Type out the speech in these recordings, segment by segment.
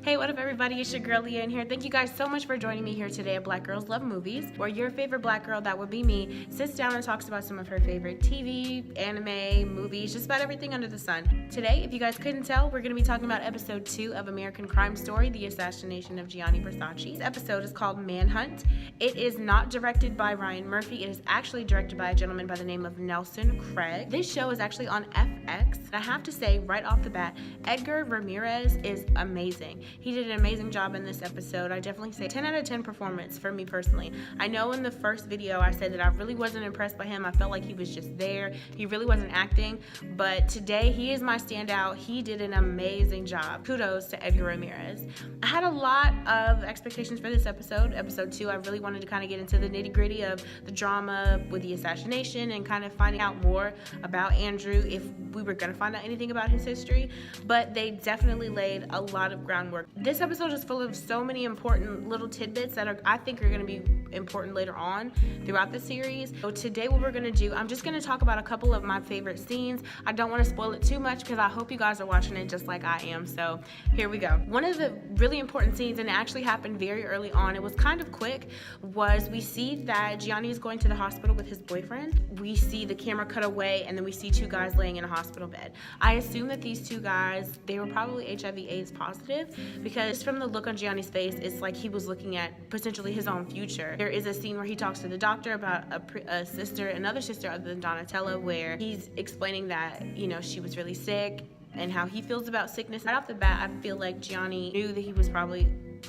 Hey, what up everybody, it's your girl Leah in here. Thank you guys so much for joining me here today at Black Girls Love Movies, where your favorite black girl, that would be me, sits down and talks about some of her favorite TV, anime, movies, just about everything under the sun. Today, if you guys couldn't tell, we're going to be talking about episode 2 of American Crime Story, The Assassination of Gianni Versace. This episode is called Manhunt. It is not directed by Ryan Murphy. It is actually directed by a gentleman by the name of Nelson Craig. This show is actually on FX. And I have to say, right off the bat, Edgar Ramirez is amazing. He did an amazing job in this episode. I definitely say 10 out of 10 performance for me personally. I know in the first video I said that I really wasn't impressed by him. I felt like he was just there. He really wasn't acting. But today he is my standout. He did an amazing job. Kudos to Edgar Ramirez. I had a lot of expectations for this episode. Episode 2, I really wanted to kind of get into the nitty-gritty of the drama with the assassination and kind of finding out more about Andrew, if we were going to find out anything about his history. But they definitely laid a lot of groundwork. This episode is full of so many important little tidbits that I think are going to be important later on throughout the series. So today what we're going to do, I'm just going to talk about a couple of my favorite scenes. I don't want to spoil it too much because I hope you guys are watching it just like I am. So here we go. One of the really important scenes, and it actually happened very early on, it was kind of quick, was we see that Gianni is going to the hospital with his boyfriend. We see the camera cut away and then we see two guys laying in a hospital bed. I assume that these two guys, they were probably HIV/AIDS positive, because from the look on Gianni's face, it's like he was looking at potentially his own future. There is a scene where he talks to the doctor about another sister other than Donatella, where he's explaining that, you know, she was really sick and how he feels about sickness. Right off the bat, I feel like Gianni knew that he was probably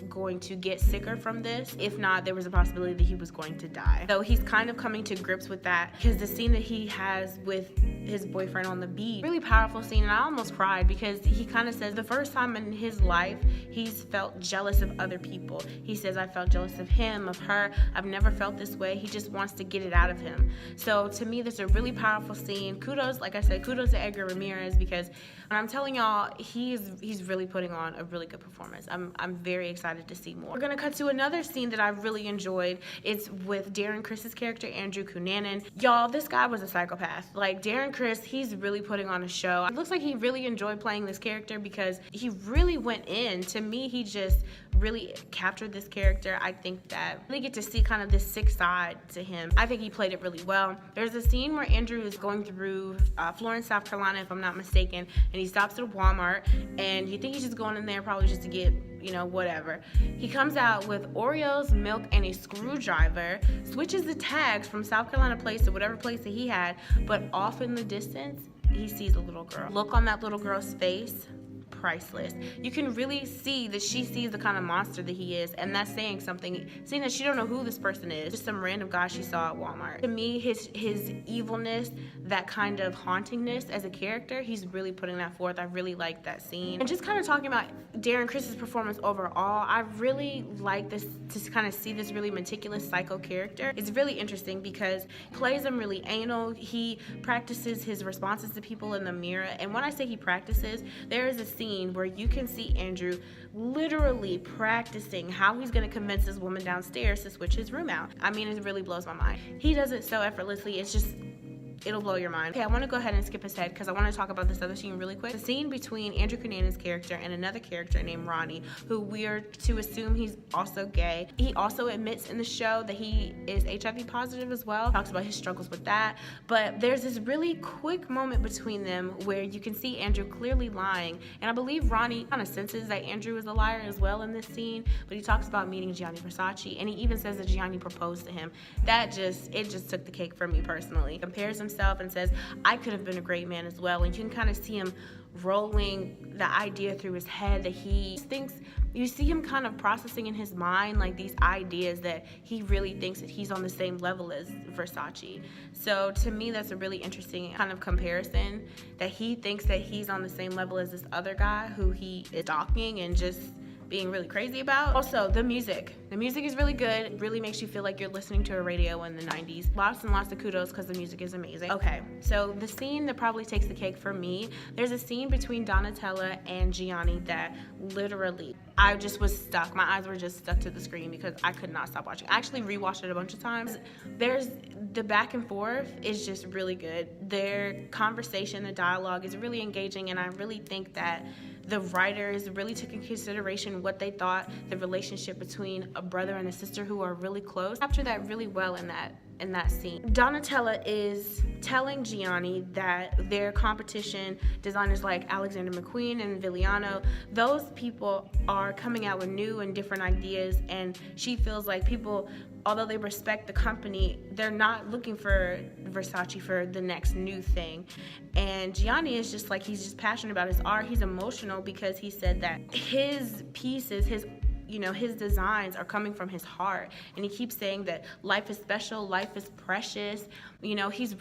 going to get sicker from this. If not, there was a possibility that he was going to die. So he's kind of coming to grips with that, because the scene that he has with his boyfriend on the beach, really powerful scene, and I almost cried because he kind of says the first time in his life he's felt jealous of other people. He says, I felt jealous of him, of her. I've never felt this way. He just wants to get it out of him. So to me, that's a really powerful scene. Kudos, like I said, kudos to Edgar Ramirez, because when I'm telling y'all, he's really putting on a really good performance. I'm very excited to see more. We're gonna cut to another scene that I really enjoyed. It's with Darren Criss' character, Andrew Cunanan. Y'all, this guy was a psychopath. Like, Darren Criss, he's really putting on a show. It looks like he really enjoyed playing this character because he really went in. To me, he just really captured this character. I think that we get to see kind of this sick side to him. I think he played it really well. There's a scene where Andrew is going through Florence, South Carolina, if I'm not mistaken, and he stops at a Walmart, and you think he's just going in there probably just to get, you know, whatever. He comes out with Oreos, milk, and a screwdriver, switches the tags from South Carolina place to whatever place that he had, but off in the distance, he sees a little girl. Look on that little girl's face, priceless. You can really see that she sees the kind of monster that he is, and that's saying something, seeing that she don't know who this person is, just some random guy she saw at Walmart. To me, his evilness, that kind of hauntingness as a character, he's really putting that forth. I really like that scene. And just kind of talking about Darren Criss' performance overall, I really like this, to kind of see this really meticulous psycho character. It's really interesting because he plays him really anal. He practices his responses to people in the mirror, and when I say he practices, there is a scene where you can see Andrew literally practicing how he's going to convince this woman downstairs to switch his room out. I mean, it really blows my mind. He does it so effortlessly. It's just, it'll blow your mind. Okay, I want to go ahead and skip ahead because I want to talk about this other scene really quick. The scene between Andrew Cunanan's character and another character named Ronnie, who we are to assume he's also gay. He also admits in the show that he is HIV positive as well. Talks about his struggles with that. But there's this really quick moment between them where you can see Andrew clearly lying. And I believe Ronnie kind of senses that Andrew is a liar as well in this scene. But he talks about meeting Gianni Versace, and he even says that Gianni proposed to him. It just took the cake for me personally. He compares himself and says, I could have been a great man as well. And you can kind of see him rolling the idea through his head that he thinks, you see him kind of processing in his mind like these ideas that he really thinks that he's on the same level as Versace. So to me, that's a really interesting kind of comparison, that he thinks that he's on the same level as this other guy who he is stalking and just being really crazy about. Also, the music. The music is really good. It really makes you feel like you're listening to a radio in the 90s. Lots and lots of kudos because the music is amazing. Okay, so the scene that probably takes the cake for me, there's a scene between Donatella and Gianni that literally, I just was stuck. My eyes were just stuck to the screen because I could not stop watching. I actually rewatched it a bunch of times. There's the back and forth is just really good. Their conversation, the dialogue is really engaging, and I really think that the writers really took in consideration what they thought the relationship between a brother and a sister who are really close. Captured that really well in that scene. Donatella is telling Gianni that their competition designers like Alexander McQueen and Vigliano, those people are coming out with new and different ideas, and she feels like people, although they respect the company, they're not looking for Versace for the next new thing. And Gianni is just like, he's just passionate about his art. He's emotional because he said that his pieces, his designs are coming from his heart, and he keeps saying that life is special, life is precious. He's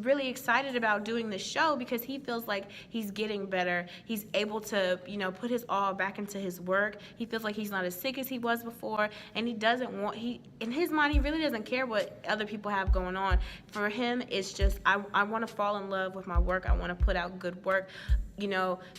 really excited about doing this show because he feels like he's getting better. He's able to, put his all back into his work. He feels like he's not as sick as he was before, and in his mind, he really doesn't care what other people have going on. For him, it's just, I want to fall in love with my work. I want to put out good work.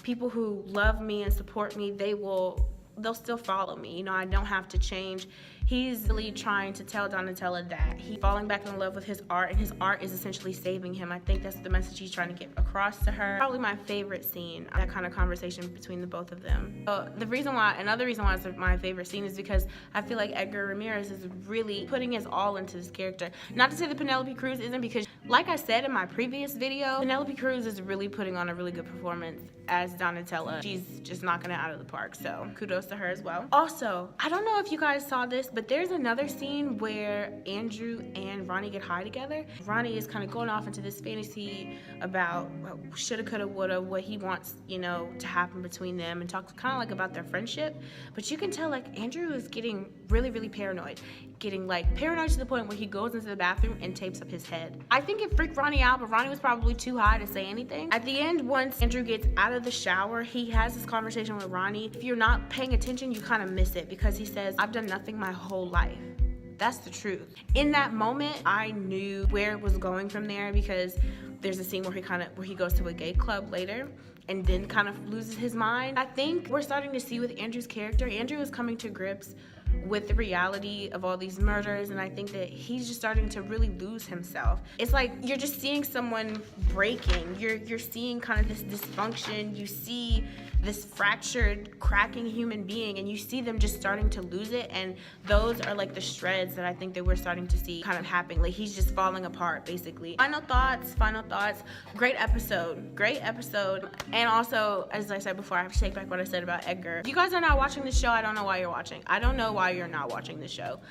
People who love me and support me, they'll still follow me. I don't have to change. He's really trying to tell Donatella that he's falling back in love with his art, and his art is essentially saving him. I think that's the message he's trying to get across to her. Probably my favorite scene, that kind of conversation between the both of them. So another reason why it's my favorite scene is because I feel like Edgar Ramirez is really putting his all into this character. Not to say that Penelope Cruz isn't, because like I said in my previous video, Penelope Cruz is really putting on a really good performance as Donatella. She's just knocking it out of the park, so kudos to her as well. Also, I don't know if you guys saw this, but there's another scene where Andrew and Ronnie get high together. Ronnie is kind of going off into this fantasy about shoulda, coulda, woulda, what he wants, to happen between them, and talks kind of like about their friendship. But you can tell like Andrew is getting really, really paranoid. Getting like paranoid to the point where he goes into the bathroom and tapes up his head. I think it freaked Ronnie out, but Ronnie was probably too high to say anything. At the end, once Andrew gets out of the shower, he has this conversation with Ronnie. If you're not paying attention, you kind of miss it, because he says, "I've done nothing my whole life." That's the truth. In that moment, I knew where it was going from there, because there's a scene where he goes to a gay club later and then kind of loses his mind. I think we're starting to see with Andrew's character, Andrew is coming to grips with the reality of all these murders, and I think that he's just starting to really lose himself. It's like you're just seeing someone breaking. You're seeing kind of this dysfunction. You see this fractured, cracking human being, and you see them just starting to lose it, and those are like the shreds that I think that we're starting to see kind of happening. Like he's just falling apart, basically. Final thoughts. Great episode. And also, as I said before, I have to take back what I said about Edgar. If you guys are not watching this show, I don't know why you're watching. I don't know why you're not watching this show.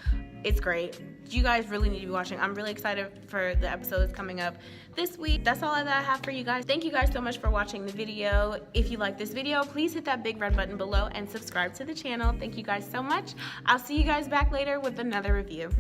It's great. You guys really need to be watching. I'm really excited for the episodes coming up this week. That's all that I have for you guys. Thank you guys so much for watching the video. If you like this video, please hit that big red button below and subscribe to the channel. Thank you guys so much. I'll see you guys back later with another review.